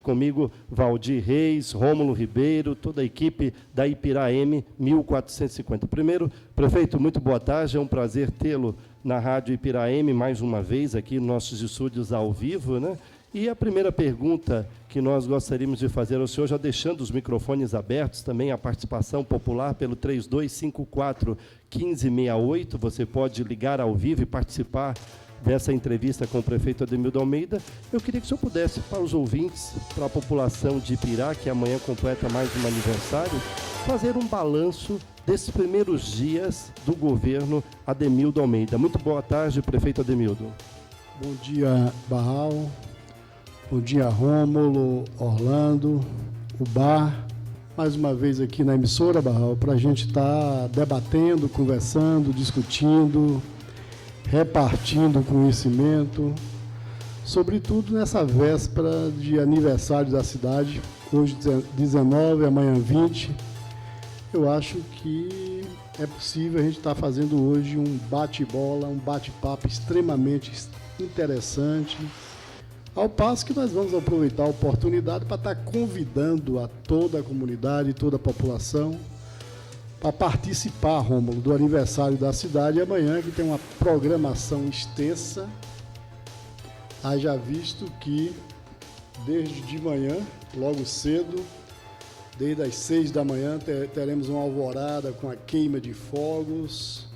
comigo Valdir Reis, Rômulo Ribeiro, toda a equipe da Ipirá M 1450. Primeiro, prefeito, muito boa tarde, é um prazer tê-lo na Rádio Ipirá M mais uma vez, aqui nos nossos estúdios ao vivo, né? E a primeira pergunta que nós gostaríamos de fazer ao senhor, já deixando os microfones abertos, também a participação popular pelo 3254-1568, você pode ligar ao vivo e participar dessa entrevista com o prefeito Ademildo Almeida. Eu queria que o senhor pudesse, para os ouvintes, para a população de Ipirá, que amanhã completa mais um aniversário, fazer um balanço desses primeiros dias do governo Ademildo Almeida. Muito boa tarde, prefeito Ademildo. Bom dia, Barral. Bom dia, Rômulo, Orlando, o Bar. Mais uma vez aqui na emissora, Barral, para a gente estar debatendo, conversando, discutindo, repartindo conhecimento, sobretudo nessa véspera de aniversário da cidade, hoje 19, amanhã 20. Eu acho que é possível a gente estar fazendo hoje um bate-bola, um bate-papo extremamente interessante, ao passo que nós vamos aproveitar a oportunidade para estar convidando a toda a comunidade, toda a população, para participar, Rômulo, do aniversário da cidade amanhã, que tem uma programação extensa. Haja visto que, desde de manhã, logo cedo, desde as 6 da manhã, teremos uma alvorada com a queima de fogos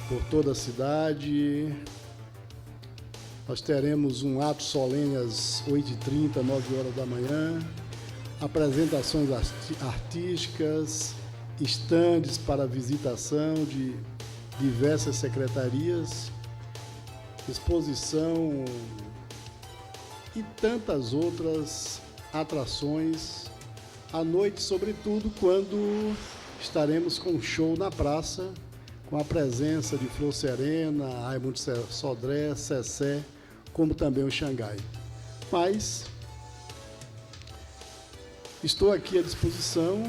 por toda a cidade. Nós teremos um ato solene às 8h30, 9 horas da manhã, apresentações artísticas, estandes para visitação de diversas secretarias, exposição e tantas outras atrações. À noite, sobretudo, quando estaremos com um show na praça, com a presença de Flor Serena, Raimundo Sodré, Cessé, como também o Xangai. Mas estou aqui à disposição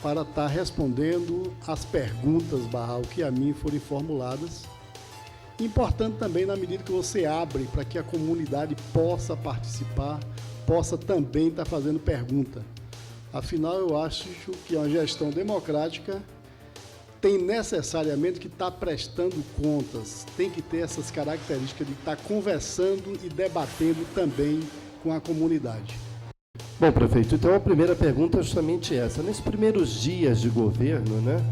para estar respondendo as perguntas, Barral, que a mim forem formuladas. Importante também na medida que você abre para que a comunidade possa participar, possa também estar fazendo pergunta. Afinal, eu acho que uma gestão democrática tem necessariamente que estar prestando contas, tem que ter essas características de estar conversando e debatendo também com a comunidade. Bom, prefeito, então a primeira pergunta é justamente essa. Nesses primeiros dias de governo, né,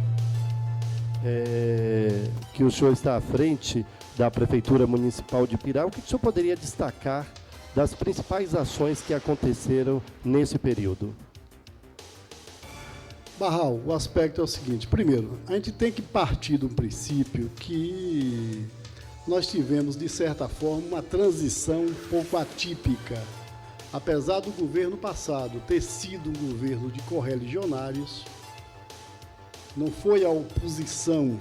que o senhor está à frente da Prefeitura Municipal de Ipirá, o que o senhor poderia destacar das principais ações que aconteceram nesse período? Barral, o aspecto é o seguinte. Primeiro, a gente tem que partir do princípio que nós tivemos, de certa forma, uma transição um pouco atípica. Apesar do governo passado ter sido um governo de correligionários, não foi a oposição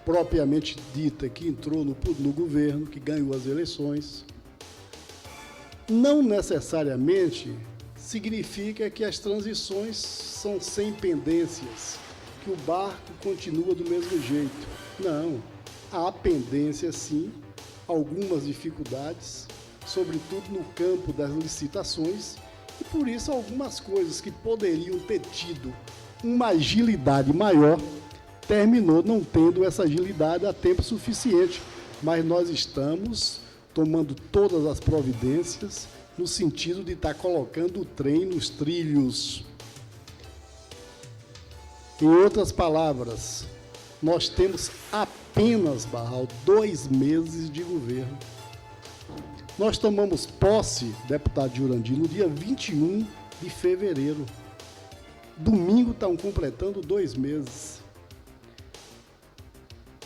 propriamente dita que entrou no governo, que ganhou as eleições. Não necessariamente significa que as transições são sem pendências, que o barco continua do mesmo jeito. Não, há pendência sim, algumas dificuldades, sobretudo no campo das licitações, e por isso algumas coisas que poderiam ter tido uma agilidade maior, terminou não tendo essa agilidade a tempo suficiente. Mas nós estamos tomando todas as providências no sentido de estar colocando o trem nos trilhos. Em outras palavras, nós temos apenas, Barral, 2 meses de governo. Nós tomamos posse, deputado Jurandir, no dia 21 de fevereiro. Domingo estão completando 2 meses.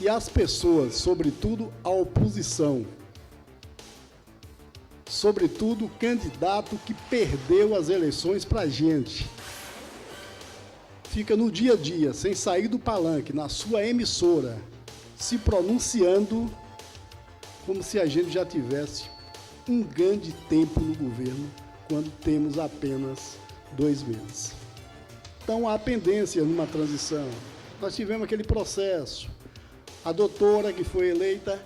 E as pessoas, sobretudo a oposição, sobretudo o candidato que perdeu as eleições para a gente, fica no dia a dia, sem sair do palanque, na sua emissora, se pronunciando como se a gente já tivesse um grande tempo no governo, quando temos apenas 2 meses. Então, há pendência numa transição. Nós tivemos aquele processo. A doutora que foi eleita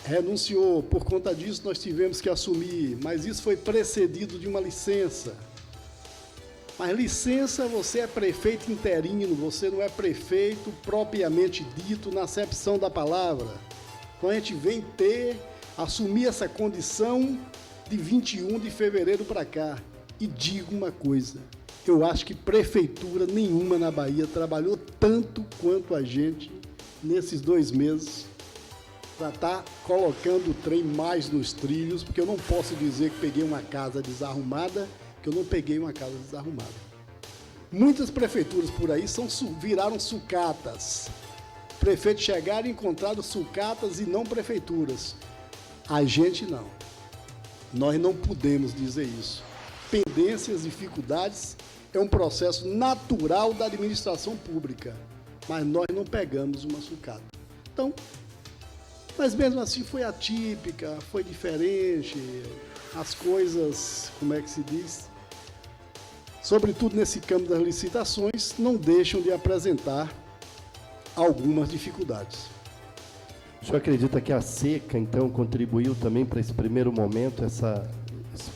renunciou. Por conta disso, nós tivemos que assumir, mas isso foi precedido de uma licença. Mas licença, você é prefeito interino, você não é prefeito propriamente dito na acepção da palavra. Então, a gente vem assumir essa condição de 21 de fevereiro para cá. E digo uma coisa, eu acho que prefeitura nenhuma na Bahia trabalhou tanto quanto a gente nesses 2 meses para estar colocando o trem mais nos trilhos, porque eu não posso dizer que peguei uma casa desarrumada, que eu não peguei uma casa desarrumada. Muitas prefeituras por aí viraram sucatas. Prefeitos chegaram e encontraram sucatas e não prefeituras. A gente não. Nós não podemos dizer isso. Pendências, dificuldades, é um processo natural da administração pública, mas nós não pegamos uma sucata. Então, mas mesmo assim foi atípica, foi diferente, as coisas, como é que se diz, sobretudo nesse campo das licitações, não deixam de apresentar algumas dificuldades. O senhor acredita que a seca, então, contribuiu também para esse primeiro momento, esse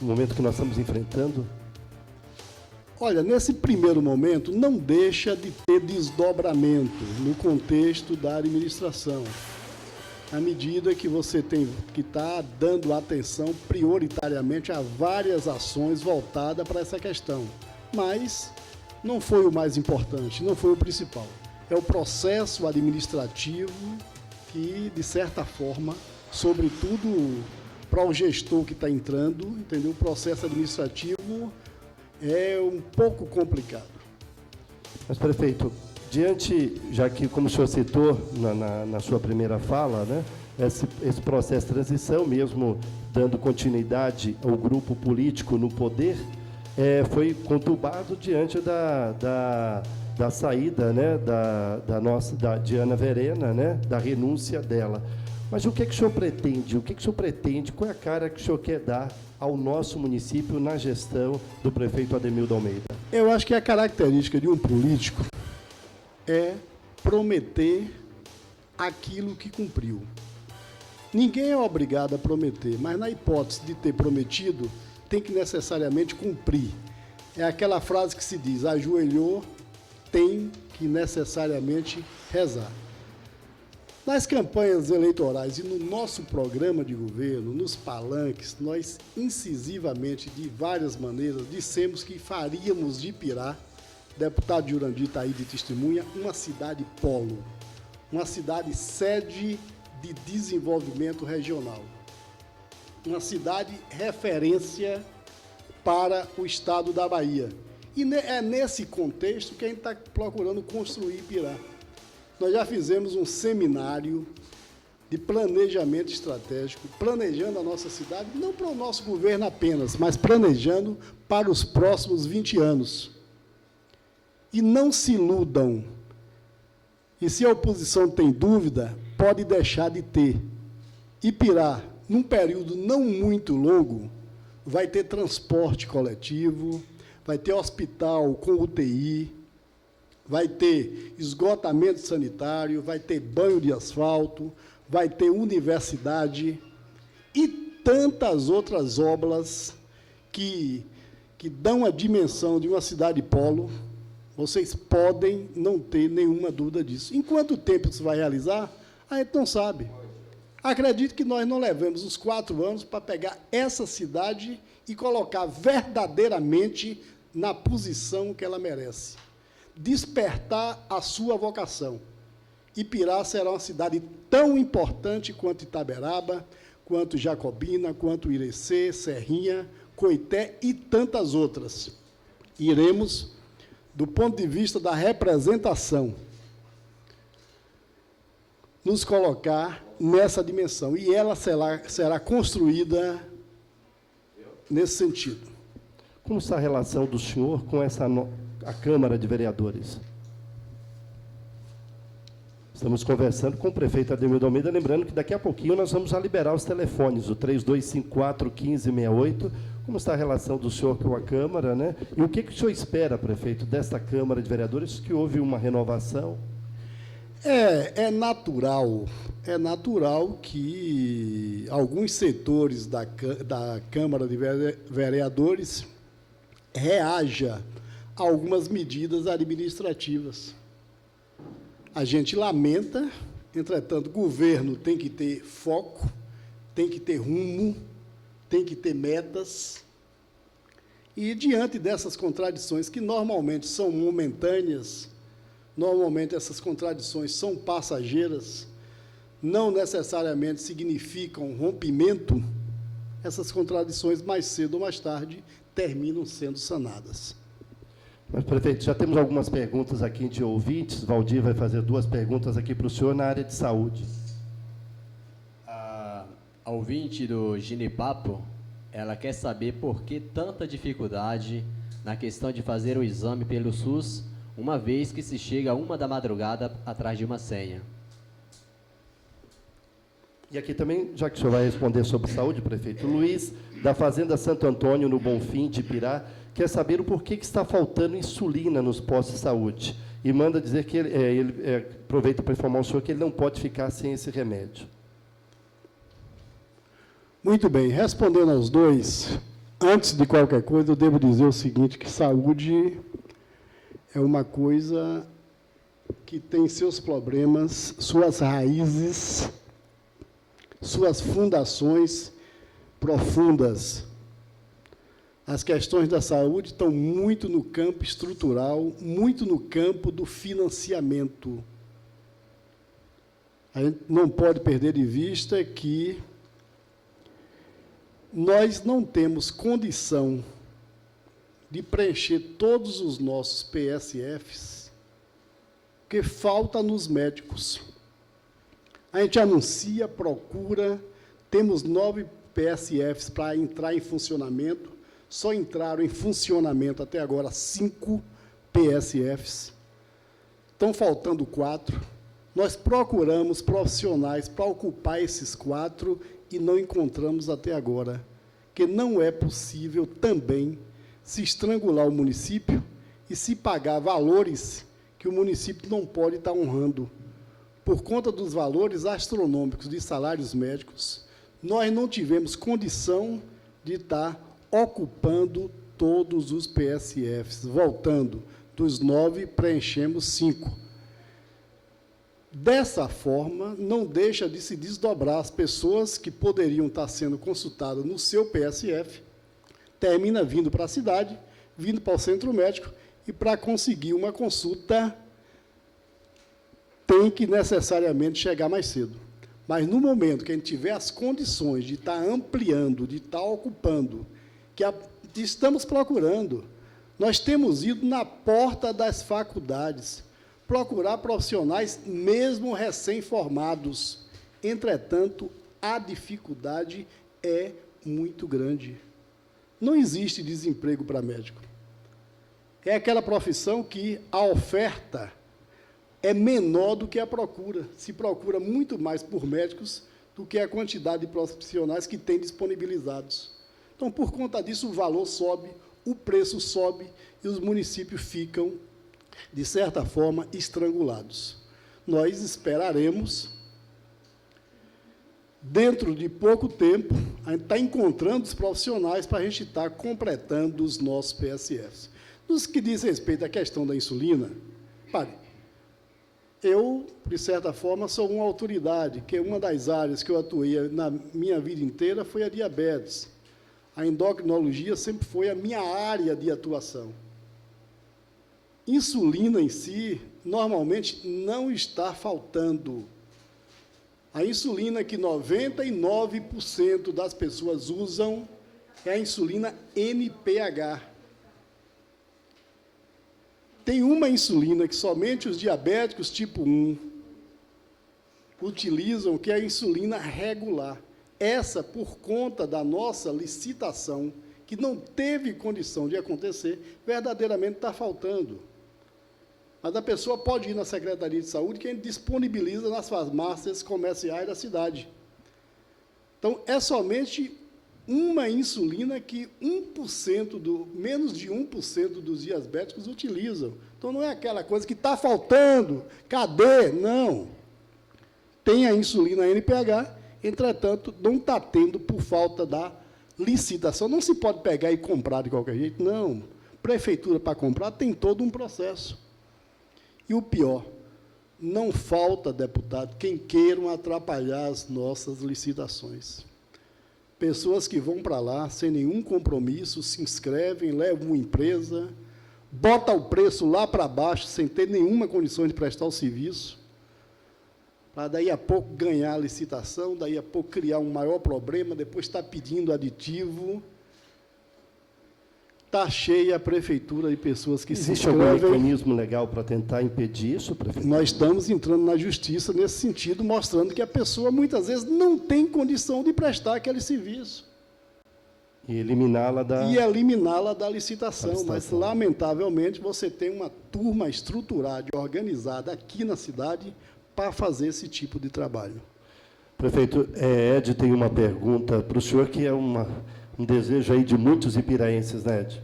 momento que nós estamos enfrentando? Olha, nesse primeiro momento, não deixa de ter desdobramento no contexto da administração, à medida que você tem que estar dando atenção prioritariamente a várias ações voltadas para essa questão. Mas não foi o mais importante, não foi o principal. É o processo administrativo que, de certa forma, sobretudo para o gestor que está entrando, entendeu? O processo administrativo é um pouco complicado. Mas, prefeito, diante, já que, como o senhor citou na sua primeira fala, né, esse processo de transição, mesmo dando continuidade ao grupo político no poder, foi conturbado diante da saída, né, da Diana Verena, né, da renúncia dela. Mas o que o senhor pretende? O que o senhor pretende? Qual é a cara que o senhor quer dar ao nosso município na gestão do prefeito Ademildo Almeida? Eu acho que a característica de um político é prometer aquilo que cumpriu. Ninguém é obrigado a prometer, mas na hipótese de ter prometido, tem que necessariamente cumprir. É aquela frase que se diz, ajoelhou, tem que necessariamente rezar. Nas campanhas eleitorais e no nosso programa de governo, nos palanques, nós incisivamente, de várias maneiras, dissemos que faríamos de Ipirá, deputado Jurandir está aí de testemunha, uma cidade polo, uma cidade sede de desenvolvimento regional, uma cidade referência para o estado da Bahia. E é nesse contexto que a gente está procurando construir Ipirá. Nós já fizemos um seminário de planejamento estratégico, planejando a nossa cidade, não para o nosso governo apenas, mas planejando para os próximos 20 anos. E não se iludam. E se a oposição tem dúvida, pode deixar de ter. Ipirá, num período não muito longo, vai ter transporte coletivo, vai ter hospital com UTI, vai ter esgotamento sanitário, vai ter banho de asfalto, vai ter universidade e tantas outras obras que dão a dimensão de uma cidade polo. Vocês podem não ter nenhuma dúvida disso. Em quanto tempo isso vai realizar, a gente não sabe. Acredito que nós não levamos os 4 anos para pegar essa cidade e colocar verdadeiramente na posição que ela merece. Despertar a sua vocação. Ipirá será uma cidade tão importante quanto Itaberaba, quanto Jacobina, quanto Irecê, Serrinha, Coité e tantas outras. Iremos, do ponto de vista da representação, nos colocar nessa dimensão. E ela será construída nesse sentido. Como está a relação do senhor com a Câmara de Vereadores? Estamos conversando com o prefeito Ademildo Almeida, lembrando que daqui a pouquinho nós vamos liberar os telefones, o 3254-1568. Como está a relação do senhor com a Câmara, né? E o que o senhor espera, prefeito, desta Câmara de Vereadores, que houve uma renovação? É natural que alguns setores da Câmara de Vereadores reaja a algumas medidas administrativas. A gente lamenta, entretanto, o governo tem que ter foco, tem que ter rumo, tem que ter metas, e, diante dessas contradições, que normalmente são momentâneas, normalmente essas contradições são passageiras, não necessariamente significam rompimento, essas contradições, mais cedo ou mais tarde, terminam sendo sanadas. Mas, prefeito, já temos algumas perguntas aqui de ouvintes. Valdir vai fazer 2 perguntas aqui para o senhor na área de saúde. A ouvinte do Ginipapo, ela quer saber por que tanta dificuldade na questão de fazer o exame pelo SUS, uma vez que se chega a 1 da madrugada atrás de uma senha. E aqui também, já que o senhor vai responder sobre saúde, prefeito, Luiz, da Fazenda Santo Antônio, no Bonfim, de Ipirá, quer saber o porquê que está faltando insulina nos postos de saúde. E manda dizer que aproveita para informar o senhor que ele não pode ficar sem esse remédio. Muito bem, respondendo aos dois, antes de qualquer coisa, eu devo dizer o seguinte, que saúde é uma coisa que tem seus problemas, suas raízes, suas fundações profundas. As questões da saúde estão muito no campo estrutural, muito no campo do financiamento. A gente não pode perder de vista que nós não temos condição de preencher todos os nossos PSFs, porque falta nos médicos. A gente anuncia, procura, temos 9 PSFs para entrar em funcionamento, só entraram em funcionamento até agora 5 PSFs, estão faltando 4. Nós procuramos profissionais para ocupar esses 4 e não encontramos até agora, que não é possível também se estrangular o município e se pagar valores que o município não pode estar honrando. Por conta dos valores astronômicos de salários médicos, nós não tivemos condição de estar ocupando todos os PSFs. Voltando, dos 9, preenchemos 5. Dessa forma, não deixa de se desdobrar as pessoas que poderiam estar sendo consultadas no seu PSF, termina vindo para a cidade, vindo para o centro médico, e para conseguir uma consulta tem que necessariamente chegar mais cedo. Mas, no momento que a gente tiver as condições de estar ampliando, de estar ocupando, que estamos procurando, nós temos ido na porta das faculdades, procurar profissionais, mesmo recém-formados. Entretanto, a dificuldade é muito grande. Não existe desemprego para médico. É aquela profissão que a oferta é menor do que a procura. Se procura muito mais por médicos do que a quantidade de profissionais que tem disponibilizados. Então, por conta disso, o valor sobe, o preço sobe e os municípios ficam, de certa forma, estrangulados. Nós esperaremos, dentro de pouco tempo, a gente está encontrando os profissionais para a gente estar completando os nossos PSFs. Nos que diz respeito à questão da insulina, pare, eu, de certa forma, sou uma autoridade, que uma das áreas que eu atuei na minha vida inteira foi a diabetes. A endocrinologia sempre foi a minha área de atuação. Insulina em si, normalmente, não está faltando. A insulina que 99% das pessoas usam é a insulina NPH. Tem uma insulina que somente os diabéticos tipo 1 utilizam, que é a insulina regular. Essa, por conta da nossa licitação, que não teve condição de acontecer, verdadeiramente está faltando. Mas a pessoa pode ir na Secretaria de Saúde, que a gente disponibiliza nas farmácias comerciais da cidade. Então, é somente uma insulina que menos de 1% dos diabéticos utilizam. Então, não é aquela coisa que está faltando, cadê? Não. Tem a insulina NPH, entretanto, não está tendo por falta da licitação. Não se pode pegar e comprar de qualquer jeito, não. Prefeitura, para comprar, tem todo um processo. E o pior, não falta, deputado, quem queiram atrapalhar as nossas licitações. Pessoas que vão para lá sem nenhum compromisso, se inscrevem, levam uma empresa, bota o preço lá para baixo, sem ter nenhuma condição de prestar o serviço, para daí a pouco ganhar a licitação, daí a pouco criar um maior problema, depois está pedindo aditivo. Está cheia a prefeitura de pessoas que se inscrevem. Existe algum mecanismo legal para tentar impedir isso, prefeito? Nós estamos entrando na justiça nesse sentido, mostrando que a pessoa, muitas vezes, não tem condição de prestar aquele serviço. E eliminá-la da licitação. Mas, lamentavelmente, você tem uma turma estruturada e organizada aqui na cidade para fazer esse tipo de trabalho. Prefeito, Ed tem uma pergunta para o senhor, que é um desejo aí de muitos ipiraenses, né, Ed?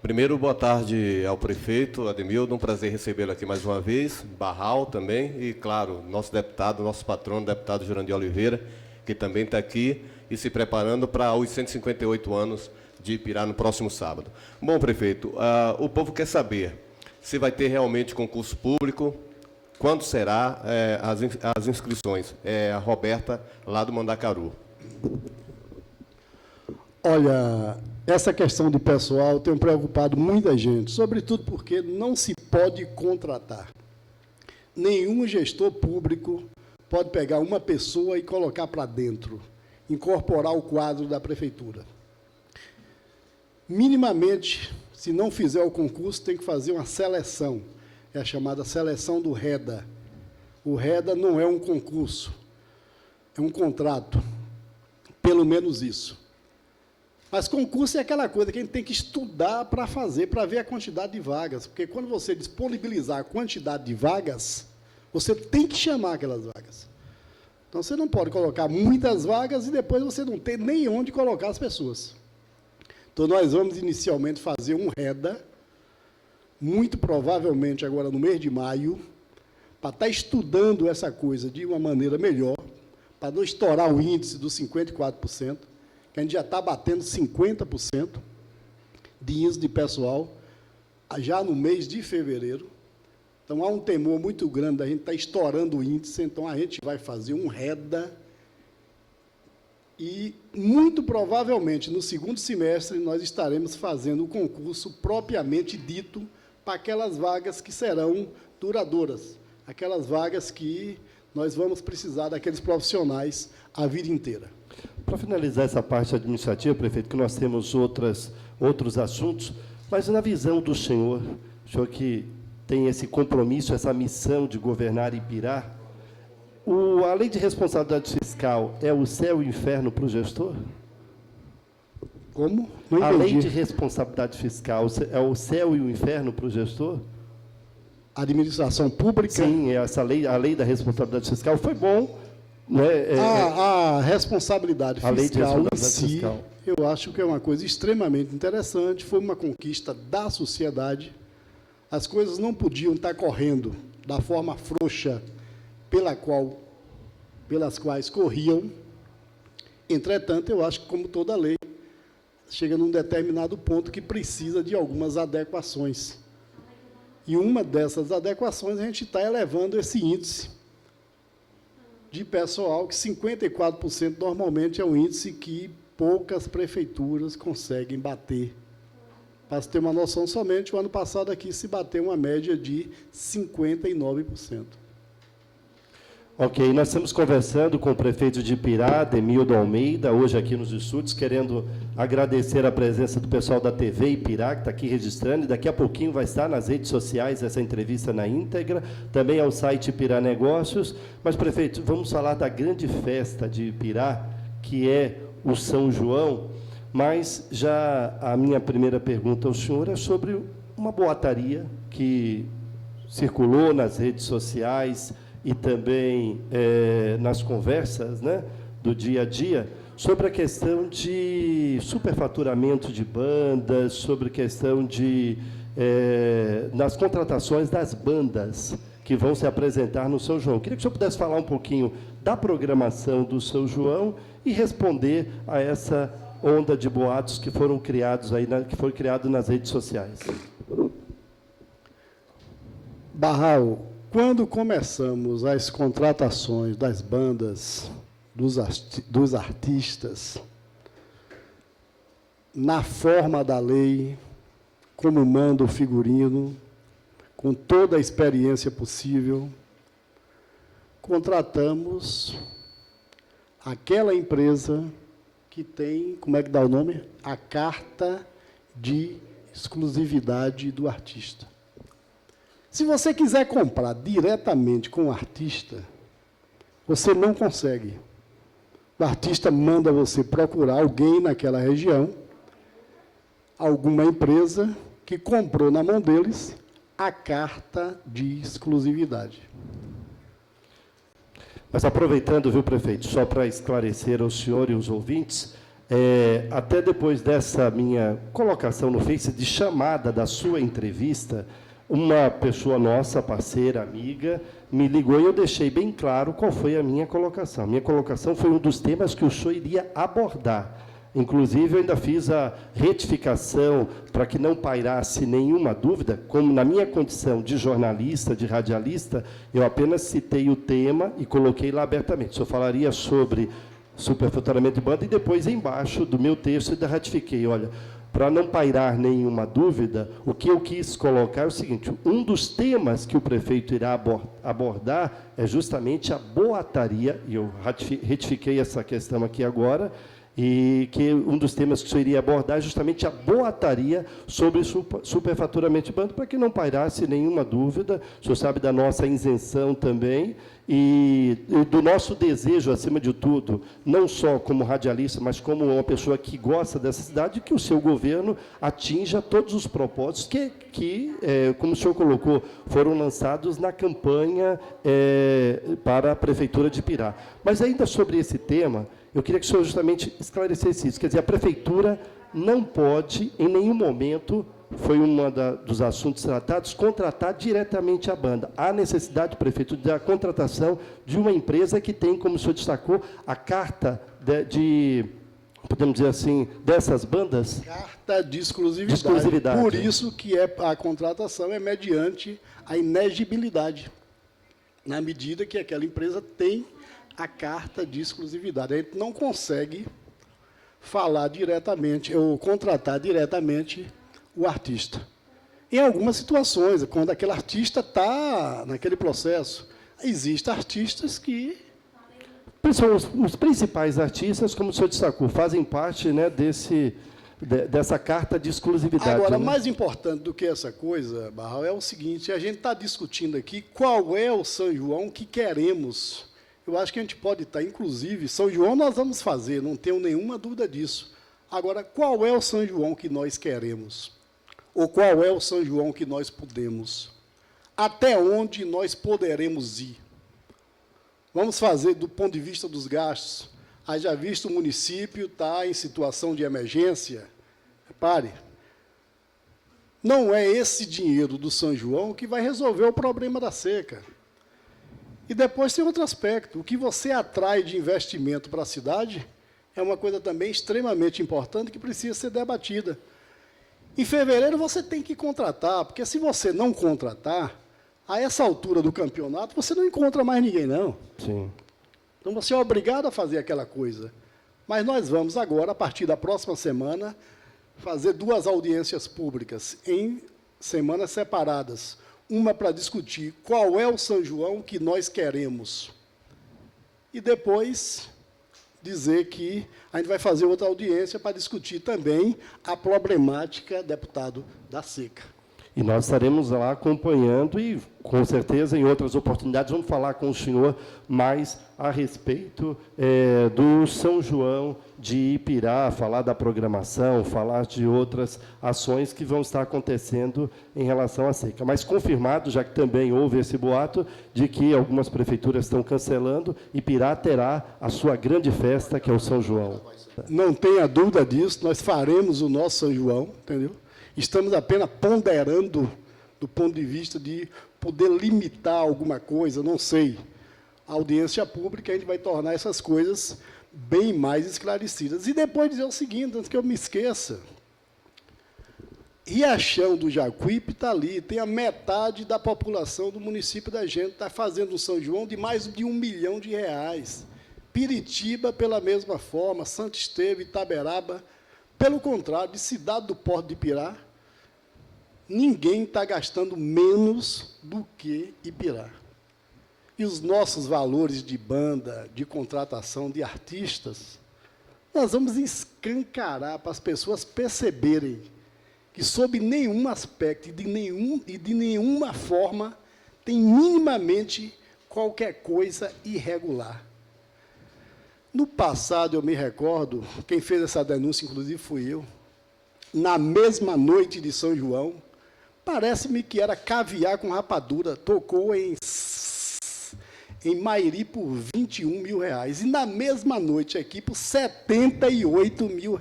Primeiro, boa tarde ao prefeito Ademildo, um prazer recebê-lo aqui mais uma vez, Barral também, e, claro, nosso deputado, nosso patrono, deputado Jurandir Oliveira, que também está aqui e se preparando para os 158 anos de Ipirá no próximo sábado. Bom, prefeito, o povo quer saber se vai ter realmente concurso público, quando será as inscrições. A Roberta, lá do Mandacaru. Olha, essa questão de pessoal tem preocupado muita gente, sobretudo porque não se pode contratar. Nenhum gestor público pode pegar uma pessoa e colocar para dentro, incorporar o quadro da prefeitura. Minimamente, se não fizer o concurso, tem que fazer uma seleção, é a chamada seleção do REDA. O REDA não é um concurso, é um contrato, pelo menos isso. Mas concurso é aquela coisa que a gente tem que estudar para fazer, para ver a quantidade de vagas, porque quando você disponibilizar a quantidade de vagas, você tem que chamar aquelas vagas. Então, você não pode colocar muitas vagas e depois você não ter nem onde colocar as pessoas. Então, nós vamos inicialmente fazer um REDA, muito provavelmente agora no mês de maio, para estar estudando essa coisa de uma maneira melhor, para não estourar o índice dos 54%, que a gente já está batendo 50% de índice de pessoal, já no mês de fevereiro. Então, há um temor muito grande da gente estar estourando o índice, então a gente vai fazer um REDA e, muito provavelmente, no segundo semestre, nós estaremos fazendo o concurso propriamente dito para aquelas vagas que serão duradouras, aquelas vagas que nós vamos precisar daqueles profissionais a vida inteira. Para finalizar essa parte administrativa, prefeito, que nós temos outros assuntos, mas na visão do senhor que tem esse compromisso, essa missão de governar Ipirá, a lei de responsabilidade fiscal é o céu e o inferno para o gestor? Como? Não entendi. A lei de responsabilidade fiscal é o céu e o inferno para o gestor? Administração pública? Sim, essa lei, a lei da responsabilidade fiscal foi bom. Né? A responsabilidade fiscal, a lei de responsabilidade em si, fiscal, eu acho que é uma coisa extremamente interessante, foi uma conquista da sociedade. As coisas não podiam estar correndo da forma frouxa pelas quais corriam. Entretanto, eu acho que, como toda lei, chega num determinado ponto que precisa de algumas adequações. E uma dessas adequações, a gente está elevando esse índice de pessoal, que 54% normalmente é um índice que poucas prefeituras conseguem bater. Para você ter uma noção, somente o ano passado aqui se bateu uma média de 59%. Ok, nós estamos conversando com o prefeito de Ipirá, Ademildo Almeida, hoje aqui nos estúdios, querendo agradecer a presença do pessoal da TV Ipirá, que está aqui registrando, e daqui a pouquinho vai estar nas redes sociais essa entrevista na íntegra, também ao site Ipirá Negócios. Mas, prefeito, vamos falar da grande festa de Ipirá, que é o São João, mas já a minha primeira pergunta ao senhor é sobre uma boataria que circulou nas redes sociais e também nas conversas, né, do dia a dia, sobre a questão de superfaturamento de bandas, sobre a questão de nas contratações das bandas que vão se apresentar no São João. Queria que o senhor pudesse falar um pouquinho da programação do São João e responder a essa onda de boatos que foram criados aí, que foi criado nas redes sociais. Barral, quando começamos as contratações das bandas, dos artistas, na forma da lei, como manda o figurino, com toda a experiência possível, contratamos aquela empresa que tem, como é que dá o nome? A carta de exclusividade do artista. Se você quiser comprar diretamente com o artista, você não consegue. O artista manda você procurar alguém naquela região, alguma empresa que comprou na mão deles a carta de exclusividade. Mas aproveitando, viu, prefeito, só para esclarecer ao senhor e aos ouvintes, até depois dessa minha colocação no Face de chamada da sua entrevista, uma pessoa nossa, parceira, amiga, me ligou e eu deixei bem claro qual foi a minha colocação. A minha colocação foi um dos temas que o senhor iria abordar. Inclusive, eu ainda fiz a retificação para que não pairasse nenhuma dúvida, como na minha condição de jornalista, de radialista, eu apenas citei o tema e coloquei lá abertamente. O senhor falaria sobre superfaturamento de banda e depois, embaixo do meu texto, eu ainda ratifiquei. Olha, para não pairar nenhuma dúvida, o que eu quis colocar é o seguinte: um dos temas que o prefeito irá abordar é justamente a boataria, e eu retifiquei essa questão aqui agora, e que um dos temas que o senhor iria abordar é justamente a boataria sobre superfaturamento de banda, para que não pairasse nenhuma dúvida. O senhor sabe da nossa isenção também, e do nosso desejo, acima de tudo, não só como radialista, mas como uma pessoa que gosta dessa cidade, que o seu governo atinja todos os propósitos que como o senhor colocou, foram lançados na campanha para a Prefeitura de Pirá. Mas ainda sobre esse tema, eu queria que o senhor justamente esclarecesse isso. Quer dizer, a Prefeitura não pode, em nenhum momento, foi um dos assuntos tratados, contratar diretamente a banda. Há necessidade, prefeito, da contratação de uma empresa que tem, como o senhor destacou, a carta podemos dizer assim, dessas bandas? Carta de exclusividade. Por isso que a contratação é mediante a inegibilidade, na medida que aquela empresa tem a carta de exclusividade. A gente não consegue falar diretamente, ou contratar diretamente o artista. Em algumas situações, quando aquele artista está naquele processo, existem artistas que... São os principais artistas, como o senhor destacou, fazem parte, né, dessa carta de exclusividade. Agora, né? mais importante do que essa coisa, Barral, é o seguinte: a gente está discutindo aqui qual é o São João que queremos. Eu acho que a gente pode estar, inclusive, São João nós vamos fazer, não tenho nenhuma dúvida disso. Agora, qual é o São João que nós queremos? Ou qual é o São João que nós podemos? Até onde nós poderemos ir? Vamos fazer do ponto de vista dos gastos. Haja visto o município está em situação de emergência. Repare, não é esse dinheiro do São João que vai resolver o problema da seca. E depois tem outro aspecto. O que você atrai de investimento para a cidade é uma coisa também extremamente importante que precisa ser debatida. Em fevereiro você tem que contratar, porque se você não contratar, a essa altura do campeonato, você não encontra mais ninguém, não. Sim. Então você é obrigado a fazer aquela coisa. Mas nós vamos agora, a partir da próxima semana, fazer 2 audiências públicas em semanas separadas. Uma para discutir qual é o São João que nós queremos. E depois dizer que a gente vai fazer outra audiência para discutir também a problemática, deputado, da seca. E nós estaremos lá acompanhando e, com certeza, em outras oportunidades, vamos falar com o senhor mais a respeito do São João de Ipirá, falar da programação, falar de outras ações que vão estar acontecendo em relação à seca. Mas confirmado, já que também houve esse boato, de que algumas prefeituras estão cancelando, Ipirá terá a sua grande festa, que é o São João. Não tenha dúvida disso, nós faremos o nosso São João, entendeu? Estamos apenas ponderando do ponto de vista de poder limitar alguma coisa, não sei. A audiência pública, a gente vai tornar essas coisas bem mais esclarecidas. E depois dizer o seguinte, antes que eu me esqueça, Riachão do Jacuípe está ali, tem a metade da população do município da gente, está fazendo um São João de mais de R$ 1 milhão. Piritiba, pela mesma forma, Santo Esteve, Itaberaba. Pelo contrário, de cidade do Porto de Ipirá, ninguém está gastando menos do que Ipirá. E os nossos valores de banda, de contratação de artistas, nós vamos escancarar para as pessoas perceberem que, sob nenhum aspecto e de nenhuma forma, tem minimamente qualquer coisa irregular. No passado, eu me recordo, quem fez essa denúncia, inclusive, fui eu, na mesma noite de São João, parece-me que era caviar com rapadura, tocou em Mairi por R$ 21 mil, e na mesma noite aqui por R$ 78 mil.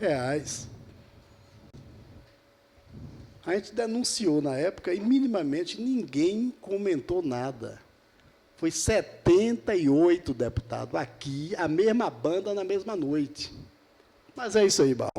A gente denunciou na época e minimamente ninguém comentou nada. Foi 78 deputados aqui, a mesma banda na mesma noite. Mas é isso aí, Baú.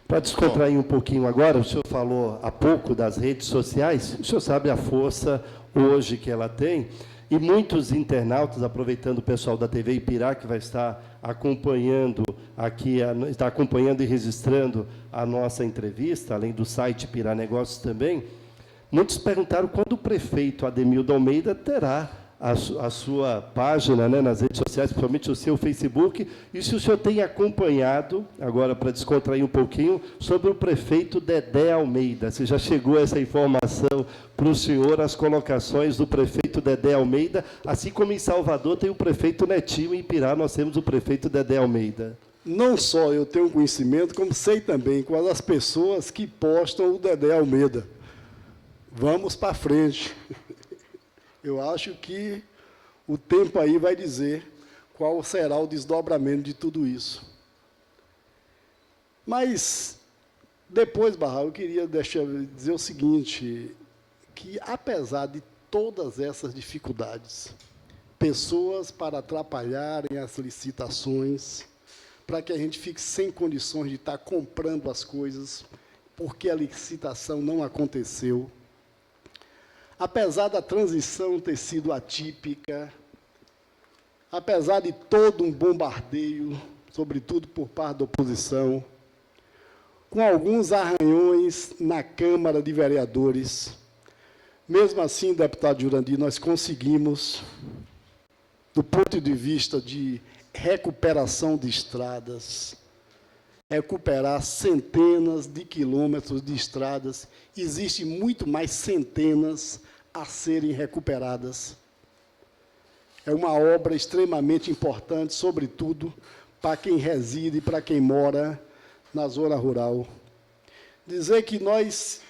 Para descontrair um pouquinho agora, o senhor falou há pouco das redes sociais, o senhor sabe a força hoje que ela tem, e muitos internautas, aproveitando o pessoal da TV Ipirá, que vai estar acompanhando aqui, está acompanhando e registrando a nossa entrevista, além do site Ipirá Negócios também, muitos perguntaram quando o prefeito Ademildo Almeida terá a sua página, né, nas redes sociais, principalmente o seu Facebook, e se o senhor tem acompanhado, agora para descontrair um pouquinho, sobre o prefeito Dedé Almeida. Se já chegou essa informação para o senhor, as colocações do prefeito Dedé Almeida, assim como em Salvador tem o prefeito Netinho, em Ipirá nós temos o prefeito Dedé Almeida. Não só eu tenho conhecimento, como sei também quais as pessoas que postam o Dedé Almeida. Vamos para frente. Eu acho que o tempo aí vai dizer qual será o desdobramento de tudo isso. Mas, depois, Barral, eu queria dizer o seguinte, que, apesar de todas essas dificuldades, pessoas para atrapalharem as licitações, para que a gente fique sem condições de estar comprando as coisas, porque a licitação não aconteceu, apesar da transição ter sido atípica, apesar de todo um bombardeio, sobretudo por parte da oposição, com alguns arranhões na Câmara de Vereadores, mesmo assim, deputado Jurandir, nós conseguimos, do ponto de vista de recuperação de estradas, recuperar centenas de quilômetros de estradas. Existem muito mais centenas a serem recuperadas. É uma obra extremamente importante, sobretudo para quem reside e para quem mora na zona rural. Dizer que nós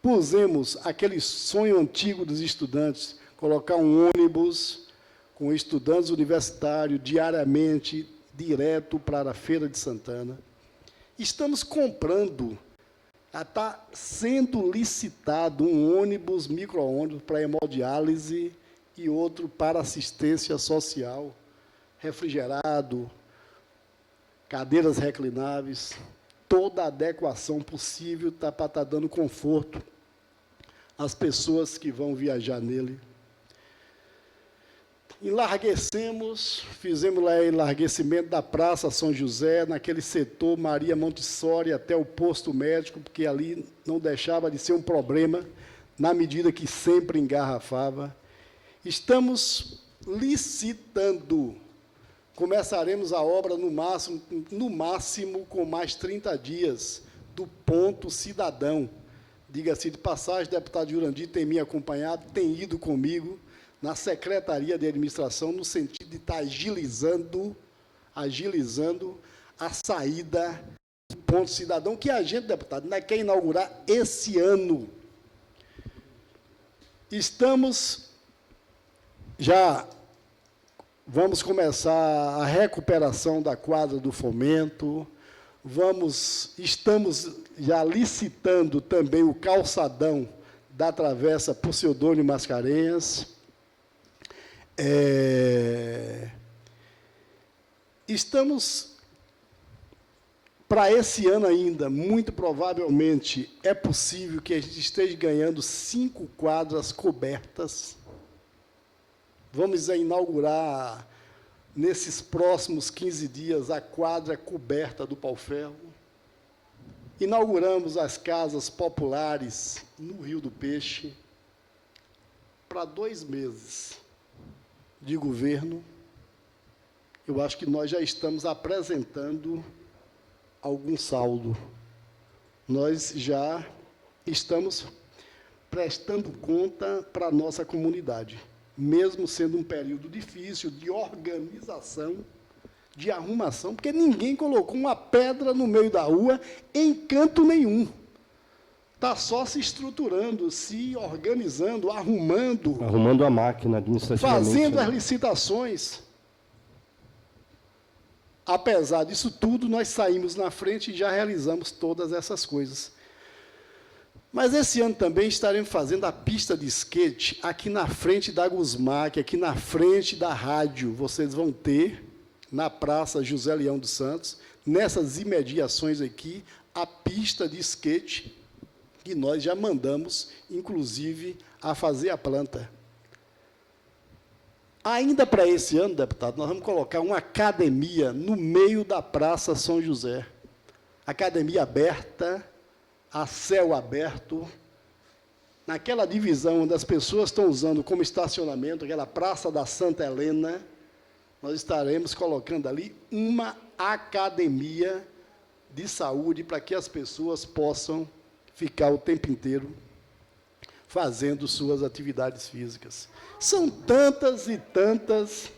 pusemos aquele sonho antigo dos estudantes, colocar um ônibus com estudantes universitários diariamente, direto para a Feira de Santana. Estamos comprando, está sendo licitado um ônibus, micro-ônibus, para hemodiálise e outro para assistência social, refrigerado, cadeiras reclináveis, toda a adequação possível para estar dando conforto às pessoas que vão viajar nele. Enlarguecemos, fizemos lá o enlarguecimento da Praça São José, naquele setor Maria Montessori, até o posto médico, porque ali não deixava de ser um problema, na medida que sempre engarrafava. Estamos licitando. Começaremos a obra, no máximo com mais 30 dias, do ponto cidadão, Diga-se de passagem, o deputado Jurandir tem me acompanhado, tem ido comigo na Secretaria de Administração, no sentido de estar agilizando a saída do ponto cidadão, que a gente, deputado, ainda quer inaugurar esse ano. Vamos começar a recuperação da quadra do Fomento, estamos já licitando também o calçadão da Travessa por Seudônio Mascarenhas. Estamos, para esse ano ainda, muito provavelmente, é possível que a gente esteja ganhando 5 quadras cobertas. Vamos inaugurar, nesses próximos 15 dias, a quadra coberta do Pau-Ferro. Inauguramos as casas populares no Rio do Peixe. Para 2 meses de governo, eu acho que nós já estamos apresentando algum saldo. Nós já estamos prestando conta para a nossa comunidade, mesmo sendo um período difícil de organização, de arrumação, porque ninguém colocou uma pedra no meio da rua em canto nenhum. Está só se estruturando, se organizando, arrumando a máquina administrativamente, fazendo né? as licitações. Apesar disso tudo, nós saímos na frente e já realizamos todas essas coisas. Mas esse ano também estaremos fazendo a pista de skate aqui na frente da Gusmac, aqui na frente da rádio. Vocês vão ter, na Praça José Leão dos Santos, nessas imediações aqui, a pista de skate, que nós já mandamos, inclusive, a fazer a planta. Ainda para esse ano, deputado, nós vamos colocar uma academia no meio da Praça São José. Academia aberta, a céu aberto, naquela divisão onde as pessoas estão usando como estacionamento, aquela Praça da Santa Helena, nós estaremos colocando ali uma academia de saúde para que as pessoas possam ficar o tempo inteiro fazendo suas atividades físicas. São tantas e tantas...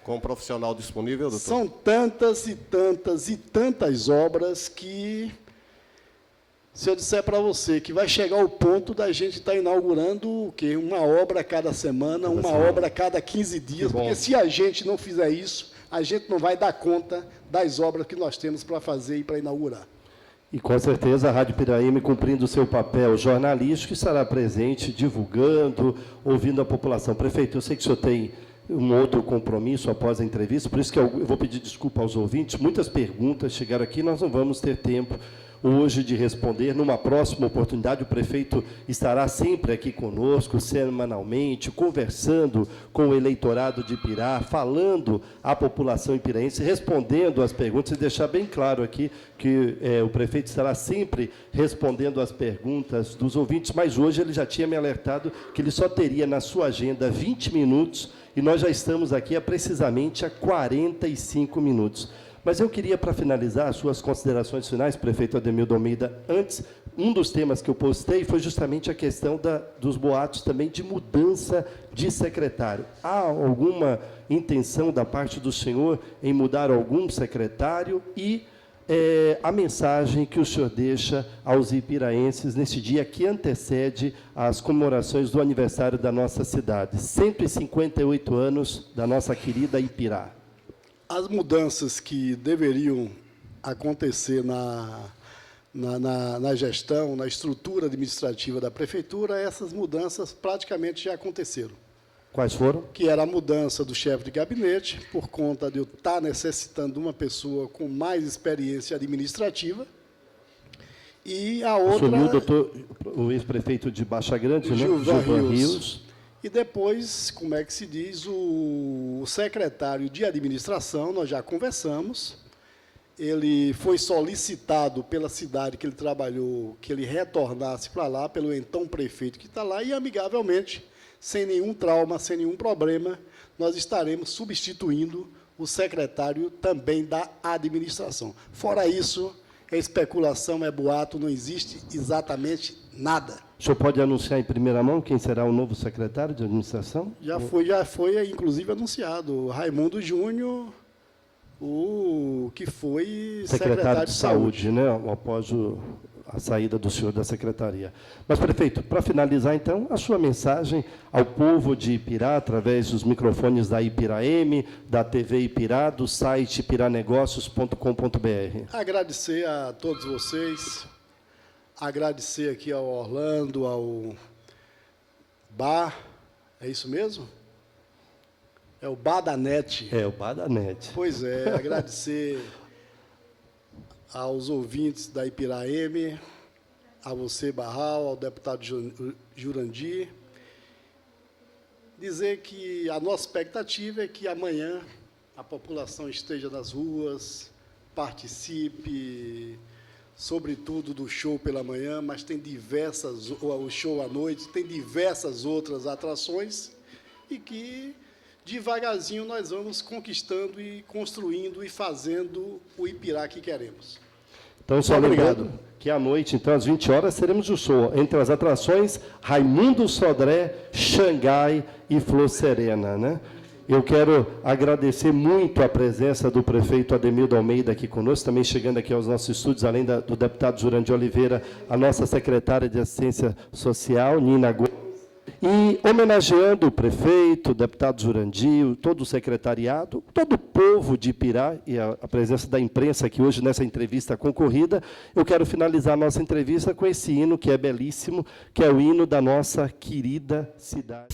Com um profissional disponível, doutor? São tantas e tantas e tantas obras que, se eu disser para você que vai chegar o ponto da gente estar inaugurando o quê? Uma obra a cada semana, uma obra a cada 15 dias, porque se a gente não fizer isso, a gente não vai dar conta das obras que nós temos para fazer e para inaugurar. E, com certeza, a Rádio Piraí-M, cumprindo o seu papel jornalístico, estará presente, divulgando, ouvindo a população. Prefeito, eu sei que o senhor tem um outro compromisso após a entrevista, por isso que eu vou pedir desculpa aos ouvintes. Muitas perguntas chegaram aqui, nós não vamos ter tempo hoje de responder. Numa próxima oportunidade, o prefeito estará sempre aqui conosco, semanalmente, conversando com o eleitorado de Ipirá, falando à população ipiraense, respondendo às perguntas, e deixar bem claro aqui que o prefeito estará sempre respondendo às perguntas dos ouvintes, mas hoje ele já tinha me alertado que ele só teria na sua agenda 20 minutos, e nós já estamos aqui precisamente a 45 minutos. Mas eu queria, para finalizar, as suas considerações finais, prefeito Ademildo Almeida. Antes, um dos temas que eu postei foi justamente a questão dos boatos também de mudança de secretário. Há alguma intenção da parte do senhor em mudar algum secretário? E a mensagem que o senhor deixa aos ipiraenses nesse dia que antecede as comemorações do aniversário da nossa cidade. 158 anos da nossa querida Ipirá. As mudanças que deveriam acontecer na gestão, na estrutura administrativa da prefeitura, essas mudanças praticamente já aconteceram. Quais foram? Que era a mudança do chefe de gabinete, por conta de eu estar necessitando de uma pessoa com mais experiência administrativa, e a outra... Assumiu o ex-prefeito de Baixa Grande, né? Gilvan Rios. Rios. E depois, como é que se diz, o secretário de administração, nós já conversamos, ele foi solicitado pela cidade que ele trabalhou, que ele retornasse para lá, pelo então prefeito que está lá, e amigavelmente, sem nenhum trauma, sem nenhum problema, nós estaremos substituindo o secretário também da administração. Fora isso, é especulação, é boato, não existe exatamente nada. O senhor pode anunciar em primeira mão quem será o novo secretário de administração? Já foi inclusive anunciado, Raimundo Júnior, o que foi secretário de Saúde, né, após a saída do senhor da secretaria. Mas, prefeito, para finalizar, então, a sua mensagem ao povo de Ipirá, através dos microfones da Ipirá M, da TV Ipirá, do site ipiranegócios.com.br. Agradecer a todos vocês, agradecer aqui ao Orlando, ao Bar, é isso mesmo? É o Bar da NET. É, o Bar da NET. Pois é, agradecer aos ouvintes da Ipirá M, a você, Barral, ao deputado Jurandir, dizer que a nossa expectativa é que amanhã a população esteja nas ruas, participe, sobretudo do show pela manhã, mas tem o show à noite, tem diversas outras atrações, e que devagarzinho nós vamos conquistando e construindo e fazendo o Ipirá que queremos. Então, só lembrando que à noite, então, às 20 horas, teremos o show. Entre as atrações, Raimundo Sodré, Xangai e Flor Serena, né? Eu quero agradecer muito a presença do prefeito Ademildo Almeida aqui conosco, também chegando aqui aos nossos estúdios, além do deputado Jurandir Oliveira, a nossa secretária de Assistência Social, Nina Gomes. E homenageando o prefeito, o deputado Jurandir, todo o secretariado, todo o povo de Ipirá e a presença da imprensa aqui hoje nessa entrevista concorrida, eu quero finalizar a nossa entrevista com esse hino que é belíssimo, que é o hino da nossa querida cidade.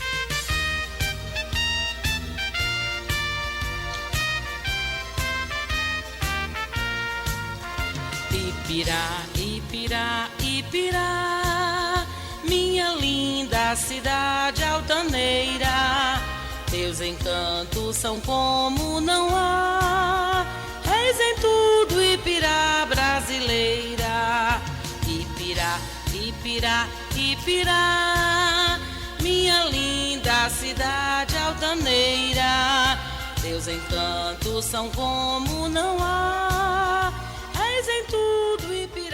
Ipirá, Ipirá, Ipirá, minha linda cidade altaneira, teus encantos são como não há, és em tudo Ipirá brasileira. Ipirá, Ipirá, Ipirá, minha linda cidade altaneira, teus encantos são como não há, és em tudo Ipirá.